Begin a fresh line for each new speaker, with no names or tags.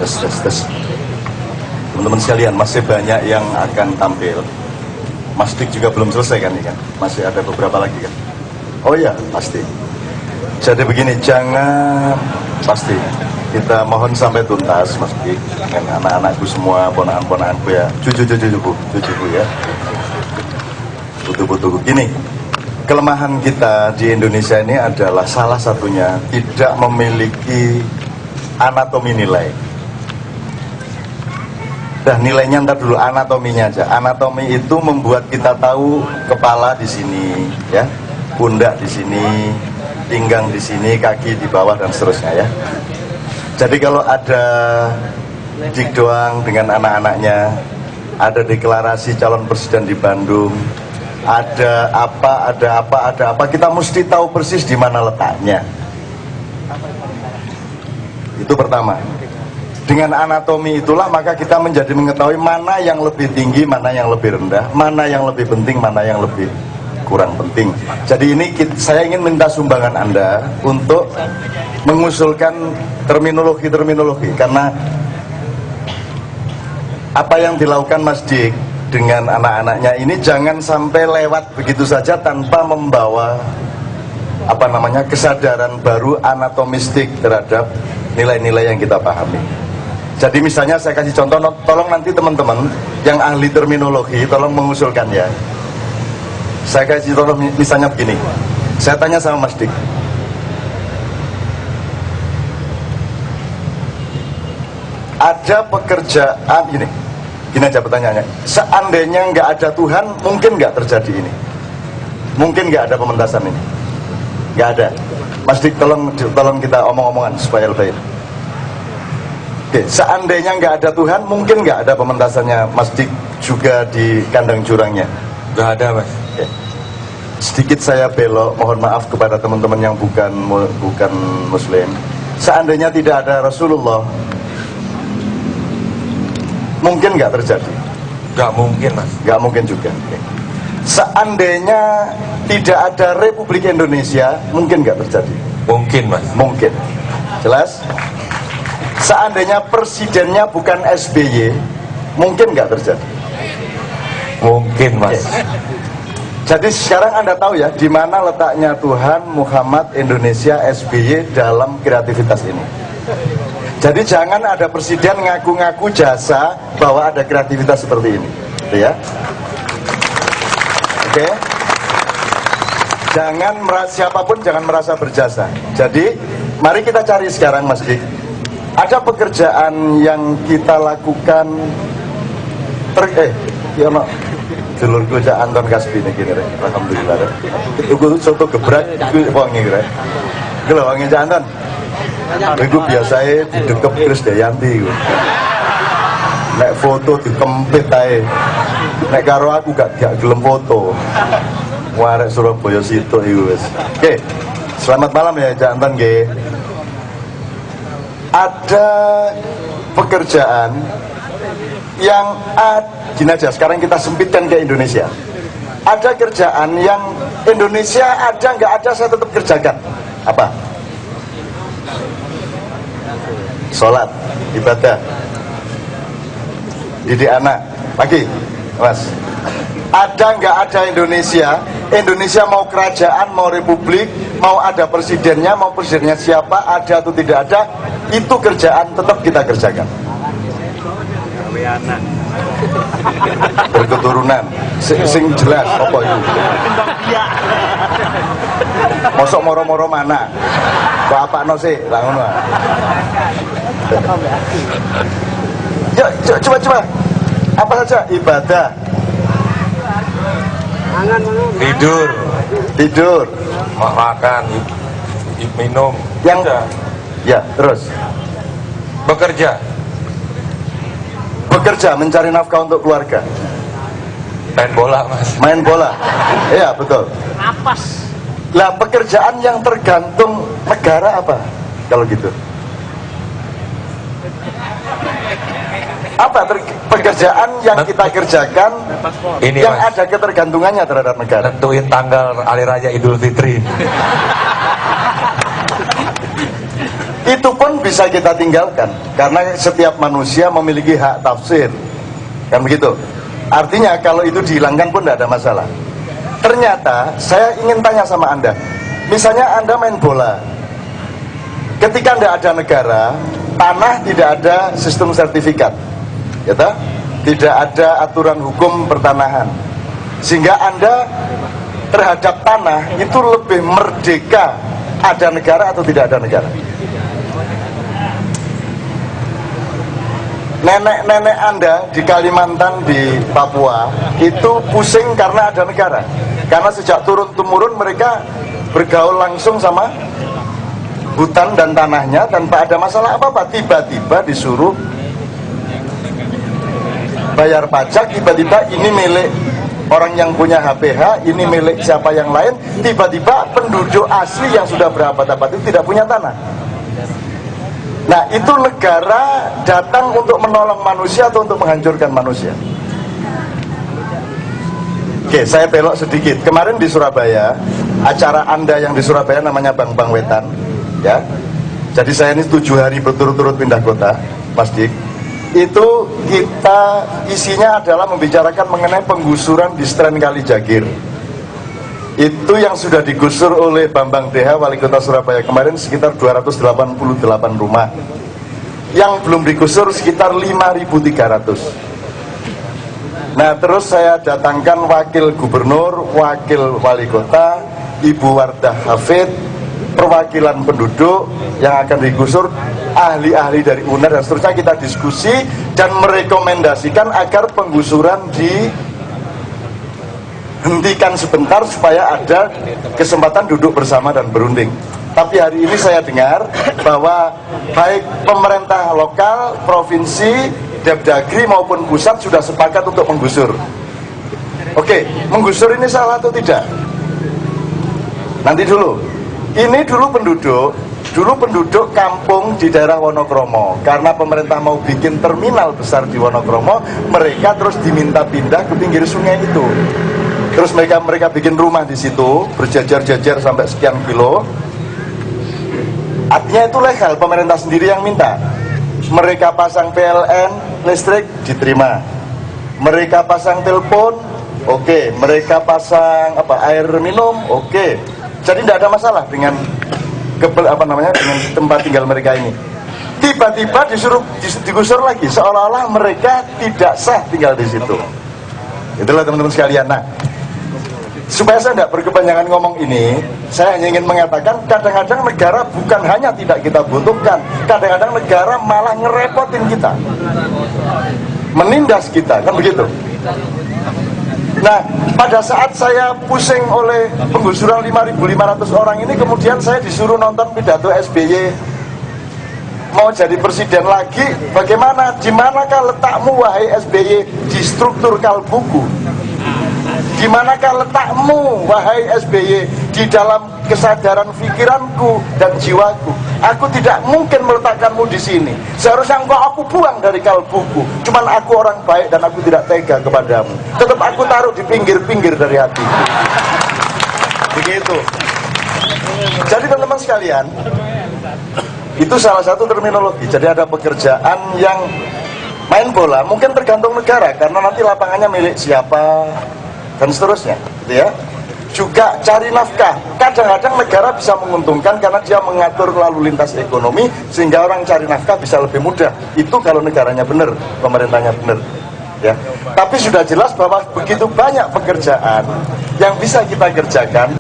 tes. Teman-teman sekalian, masih banyak yang akan tampil. Mas Dik juga belum selesai kan, kan? Masih ada beberapa lagi kan? Oh iya, pasti. Jadi begini, jangan pasti kita mohon sampai tuntas Mas Dik dengan anak-anakku semua, ponakan-ponakanku ya, cucuku ya. Butuh gini. Kelemahan kita di Indonesia ini adalah salah satunya tidak memiliki anatomi nilai. Dah nilainya ntar dulu, anatominya aja. Anatomi itu membuat kita tahu kepala di sini, ya, pundak di sini, pinggang di sini, kaki di bawah dan seterusnya ya. Jadi kalau ada Dik Doang dengan anak-anaknya, ada deklarasi calon presiden di Bandung, ada apa, kita mesti tahu persis di mana letaknya. Itu pertama. Dengan anatomi itulah maka kita menjadi mengetahui mana yang lebih tinggi, mana yang lebih rendah, mana yang lebih penting, mana yang lebih kurang penting. Jadi ini saya ingin minta sumbangan Anda untuk mengusulkan terminologi, karena apa yang dilakukan Mas Dik dengan anak-anaknya ini jangan sampai lewat begitu saja tanpa membawa kesadaran baru anatomistik terhadap nilai-nilai yang kita pahami. Jadi misalnya saya kasih contoh, tolong nanti teman-teman yang ahli terminologi tolong mengusulkan ya. Saya kasih contoh misalnya begini, saya tanya sama Mas Dik, ada pekerjaan gini aja pertanyaannya, seandainya nggak ada Tuhan, mungkin nggak terjadi ini, mungkin nggak ada pementasan ini, nggak ada. Mas Dik tolong kita omong-omongan supaya lebih. Oke, seandainya nggak ada Tuhan, mungkin nggak ada pementasannya Mas Dik juga di kandang jurangnya?
Nggak ada, Mas.
Oke. Sedikit saya belok, mohon maaf kepada teman-teman yang bukan Muslim. Seandainya tidak ada Rasulullah, mungkin nggak terjadi?
Nggak mungkin, Mas.
Nggak mungkin juga. Oke. Seandainya tidak ada Republik Indonesia, mungkin nggak terjadi?
Mungkin, Mas.
Mungkin. Jelas? Seandainya presidennya bukan SBY, mungkin nggak terjadi?
Mungkin, Mas.
Oke. Jadi sekarang Anda tahu ya, di mana letaknya Tuhan, Muhammad, Indonesia, SBY dalam kreativitas ini. Jadi jangan ada presiden ngaku-ngaku jasa bahwa ada kreativitas seperti ini, ya. Oke. Siapapun jangan merasa berjasa. Jadi mari kita cari sekarang Mas Dik. Ada pekerjaan yang kita lakukan dulur kerja Anton Kasbi ini gini, alhamdulillah. Itu soto gebrak itu wangi kira. Kalau wangi Anton. Itu biasanya didekep Krisdayanti. Nek foto dikempit ae. Nek karo aku gak gelem foto. Warek Surabaya situ iku wis. Oke. Selamat malam ya Cak Anton nggih. Ada pekerjaan yang gini aja, sekarang kita sempitkan ke Indonesia. Ada kerjaan yang Indonesia ada nggak ada saya tetap kerjakan. Apa? Sholat, ibadah, didik anak. Lagi, Mas. Ada nggak ada Indonesia? Indonesia mau kerajaan, mau republik, mau ada presidennya, mau presidennya siapa, ada atau tidak ada, itu kerjaan tetap kita kerjakan. Berketurunan, sing jelas apa itu? Mosok moro-moro mana? Bapak no sih, lah ngono. Yuk, coba. Apa saja? Ibadah. Tidur,
makan, minum.
Yang ya, terus bekerja mencari nafkah untuk keluarga.
Main bola, Mas.
Main bola. Iya, betul.
Napas.
Lah, pekerjaan yang tergantung negara apa? Kalau gitu. Apa pekerjaan yang kita kerjakan
ini,
yang
Mas,
ada ketergantungannya terhadap negara?
Tentuin tanggal Hari Raya Idul Fitri.
itu pun bisa kita tinggalkan karena setiap manusia memiliki hak tafsir, kan begitu. Artinya kalau itu dihilangkan pun tidak ada masalah. Ternyata saya ingin tanya sama Anda, misalnya Anda main bola, ketika tidak ada negara, tanah tidak ada sistem sertifikat, ya toh? Tidak ada aturan hukum pertanahan, sehingga Anda terhadap tanah itu lebih merdeka. Ada negara atau tidak ada negara? Nenek-nenek Anda di Kalimantan, di Papua itu pusing karena ada negara, karena sejak turun-temurun mereka bergaul langsung sama hutan dan tanahnya tanpa ada masalah apa-apa. Tiba-tiba disuruh bayar pajak, tiba-tiba ini milik orang yang punya HPH, ini milik siapa yang lain. Tiba-tiba penduduk asli yang sudah berabad-abad itu tidak punya tanah. Nah, itu negara datang untuk menolong manusia atau untuk menghancurkan manusia? Oke, saya belok sedikit. Kemarin di Surabaya, acara Anda yang di Surabaya namanya Bang Wetan, ya. Jadi saya ini 7 hari berturut-turut pindah kota, Mas Dik. Itu kita isinya adalah membicarakan mengenai penggusuran di Stren Kalijagir. Itu yang sudah digusur oleh Bambang DH, Wali Kota Surabaya kemarin sekitar 288 rumah. Yang belum digusur sekitar 5.300. Nah, terus saya datangkan wakil gubernur, wakil wali kota, Ibu Wardah Hafid, perwakilan penduduk yang akan digusur, ahli-ahli dari UNER dan seterusnya. Kita diskusi dan merekomendasikan agar penggusuran dihentikan sebentar supaya ada kesempatan duduk bersama dan berunding. Tapi hari ini saya dengar bahwa baik pemerintah lokal, provinsi, Depdagri maupun pusat sudah sepakat untuk menggusur. Oke, menggusur ini salah atau tidak? Nanti dulu. Ini dulu penduduk kampung di daerah Wonokromo. Karena pemerintah mau bikin terminal besar di Wonokromo, mereka terus diminta pindah ke pinggir sungai itu. Terus mereka bikin rumah di situ, berjajar-jajar sampai sekian kilo. Artinya itu legal, pemerintah sendiri yang minta. Mereka pasang PLN, listrik, diterima. Mereka pasang telepon, oke. Mereka pasang air minum, oke. Jadi tidak ada masalah dengan dengan tempat tinggal mereka ini. Tiba-tiba disuruh digusur lagi, seolah-olah mereka tidak sah tinggal di situ. Itulah teman-teman sekalian. Nah, supaya saya tidak berkepanjangan ngomong ini, saya hanya ingin mengatakan kadang-kadang negara bukan hanya tidak kita butuhkan, kadang-kadang negara malah ngerepotin kita, menindas kita, kan begitu. Nah, pada saat saya pusing oleh penggusuran 5.500 orang ini, kemudian saya disuruh nonton pidato SBY mau jadi presiden lagi. Bagaimana, di manakah letakmu wahai SBY di struktur kalbuku? Di manakah letakmu wahai SBY di dalam kesadaran pikiranku dan jiwaku? Aku tidak mungkin meletakkanmu di sini. Seharusnya engkau aku buang dari kalbuku. Cuman aku orang baik dan aku tidak tega kepadamu. Tetap aku taruh di pinggir-pinggir dari hatiku. Begitu. Jadi teman-teman sekalian, itu salah satu terminologi. Jadi ada pekerjaan yang main bola, mungkin tergantung negara, karena nanti lapangannya milik siapa dan seterusnya, gitu ya. Juga cari nafkah. Kadang-kadang negara bisa menguntungkan karena dia mengatur lalu lintas ekonomi sehingga orang cari nafkah bisa lebih mudah. Itu kalau negaranya benar, pemerintahnya benar, ya. Tapi sudah jelas bahwa begitu banyak pekerjaan yang bisa kita kerjakan.